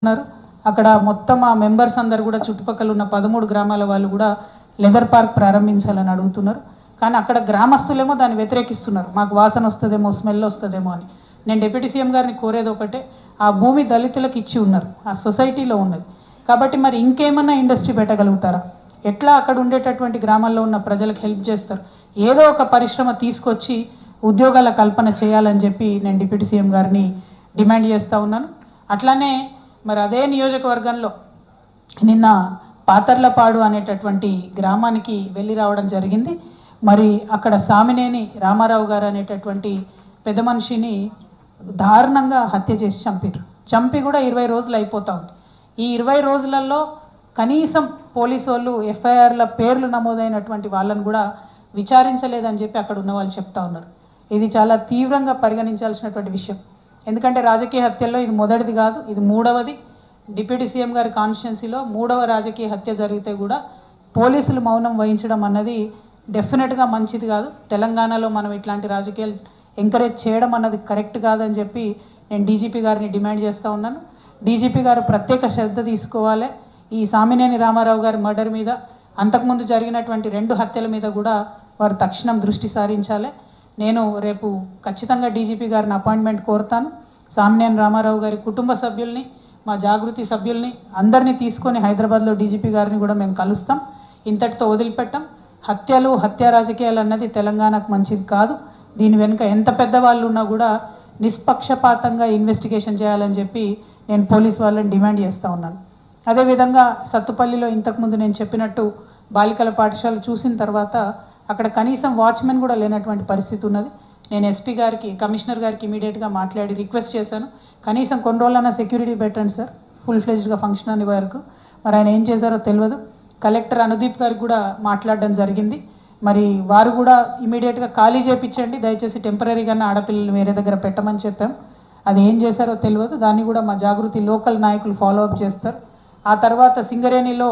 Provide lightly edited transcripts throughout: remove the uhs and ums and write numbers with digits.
ఉన్నారు. అక్కడ మొత్తం ఆ మెంబర్స్ అందరు కూడా చుట్టుపక్కల ఉన్న 13 గ్రామాల వాళ్ళు కూడా లెదర్ పార్క్ ప్రారంభించాలని అడుగుతున్నారు. కానీ అక్కడ గ్రామస్తులేమో దాన్ని వ్యతిరేకిస్తున్నారు. మాకు వాసన వస్తుందేమో, స్మెల్ వస్తుందేమో అని. నేను డిప్యూటీ సీఎం గారిని కోరేది ఒకటే, ఆ భూమి దళితులకు ఇచ్చి ఉన్నారు, ఆ సొసైటీలో ఉన్నది. కాబట్టి మరి ఇంకేమన్నా ఇండస్ట్రీ పెట్టగలుగుతారా? ఎట్లా అక్కడ ఉండేటటువంటి గ్రామాల్లో ఉన్న ప్రజలకు హెల్ప్ చేస్తారు? ఏదో ఒక పరిశ్రమ తీసుకొచ్చి ఉద్యోగాల కల్పన చేయాలని చెప్పి నేను డిప్యూటీ సీఎం గారిని డిమాండ్ చేస్తూ ఉన్నాను. అట్లానే మరి అదే నియోజకవర్గంలో నిన్న పాతర్లపాడు అనేటటువంటి గ్రామానికి వెళ్ళి రావడం జరిగింది. మరి అక్కడ సామినేని రామారావు గారు అనేటటువంటి పెద్ద మనిషిని దారుణంగా హత్య చేసి చంపి కూడా 20 రోజులు అయిపోతా ఉంది. ఈ 20 రోజులలో కనీసం పోలీసు వాళ్ళు ఎఫ్ఐఆర్ల పేర్లు నమోదైనటువంటి వాళ్ళని కూడా విచారించలేదని చెప్పి అక్కడ ఉన్న వాళ్ళు చెప్తా ఉన్నారు. ఇది చాలా తీవ్రంగా పరిగణించాల్సినటువంటి విషయం. ఎందుకంటే రాజకీయ హత్యల్లో ఇది మొదటిది కాదు, ఇది మూడవది. డిప్యూటీ సీఎం గారి కాన్స్టిట్యున్సీలో 3వ రాజకీయ హత్య జరిగితే కూడా పోలీసులు మౌనం వహించడం అన్నది డెఫినెట్గా మంచిది కాదు. తెలంగాణలో మనం ఇట్లాంటి రాజకీయాలు ఎంకరేజ్ చేయడం అన్నది కరెక్ట్ కాదని చెప్పి నేను డీజీపీ గారిని డిమాండ్ చేస్తూ ఉన్నాను. డీజీపీ గారు ప్రత్యేక శ్రద్ధ తీసుకోవాలి. ఈ సామినేని రామారావు గారి మర్డర్ మీద, అంతకుముందు జరిగినటువంటి 2 హత్యల మీద కూడా వారు తక్షణం దృష్టి సారించాలి. నేను రేపు ఖచ్చితంగా డీజీపీ గారిని అపాయింట్మెంట్ కోరుతాను. సామినేని రామారావు గారి కుటుంబ సభ్యుల్ని, మా జాగృతి సభ్యుల్ని అందరినీ తీసుకొని హైదరాబాద్లో డీజీపీ గారిని కూడా మేము కలుస్తాం. ఇంతటితో వదిలిపెట్టాం. హత్య రాజకీయాలు అన్నది తెలంగాణకు మంచిది కాదు. దీని వెనుక ఎంత పెద్దవాళ్ళు ఉన్నా కూడా నిష్పక్షపాతంగా ఇన్వెస్టిగేషన్ చేయాలని చెప్పి నేను పోలీస్ వాళ్ళని డిమాండ్ చేస్తూ ఉన్నాను. అదేవిధంగా సత్తుపల్లిలో ఇంతకుముందు నేను చెప్పినట్టు బాలికల పాఠశాల చూసిన తర్వాత అక్కడ కనీసం వాచ్మెన్ కూడా లేనటువంటి పరిస్థితి ఉన్నది. నేను ఎస్పీ గారికి, కమిషనర్ గారికి ఇమీడియట్గా మాట్లాడి రిక్వెస్ట్ చేశాను. కనీసం కొన్ని రోజులైనా సెక్యూరిటీ పెట్టండి సార్, ఫుల్ ఫ్లెజ్డ్గా ఫంక్షన్ అనే వరకు. మరి ఆయన ఏం చేశారో తెలియదు. కలెక్టర్ అనుదీప్ గారికి కూడా మాట్లాడడం జరిగింది. మరి వారు కూడా ఇమీడియట్గా ఖాళీ చేయించండి, దయచేసి టెంపరీగానే ఆడపిల్లలు వేరే దగ్గర పెట్టమని చెప్పాం. అది ఏం చేశారో తెలియదు. దాన్ని కూడా మా జాగృతి లోకల్ నాయకులు ఫాలో అప్ చేస్తారు. ఆ తర్వాత సింగరేణిలో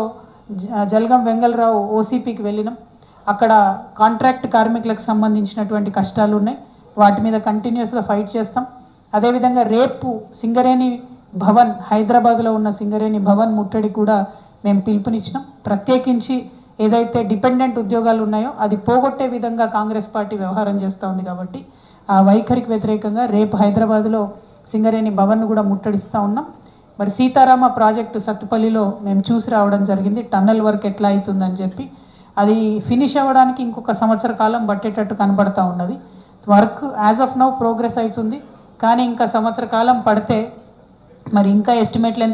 జలగం వెంగళరావు ఓసీపీకి వెళ్ళినాం. అక్కడ కాంట్రాక్ట్ కార్మికులకు సంబంధించినటువంటి కష్టాలు ఉన్నాయి, వాటి మీద కంటిన్యూస్గా ఫైట్ చేస్తాం. అదేవిధంగా రేపు సింగరేణి భవన్, హైదరాబాద్లో ఉన్న సింగరేణి భవన్ ముట్టడి కూడా మేము పిలుపునిచ్చినాం. ప్రత్యేకించి ఏదైతే డిపెండెంట్ ఉద్యోగాలు ఉన్నాయో అది పోగొట్టే విధంగా కాంగ్రెస్ పార్టీ వ్యవహారం చేస్తూ ఉంది. కాబట్టి ఆ వైఖరికి వ్యతిరేకంగా రేపు హైదరాబాద్లో సింగరేణి భవన్ను కూడా ముట్టడిస్తూ ఉన్నాం. మరి సీతారామ ప్రాజెక్టు సత్తుపల్లిలో మేము చూసి రావడం జరిగింది, టన్నెల్ వర్క్ ఎట్లా అవుతుందని చెప్పి. అది ఫినిష్ అవ్వడానికి ఇంకొక సంవత్సర కాలం పట్టేటట్టు కనబడతా ఉన్నది. Work as of now progress అవుతుంది, కానీ ఇంకా సంవత్సర కాలం పడితే మరి ఇంకా ఎస్టిమేట్లు ఎంత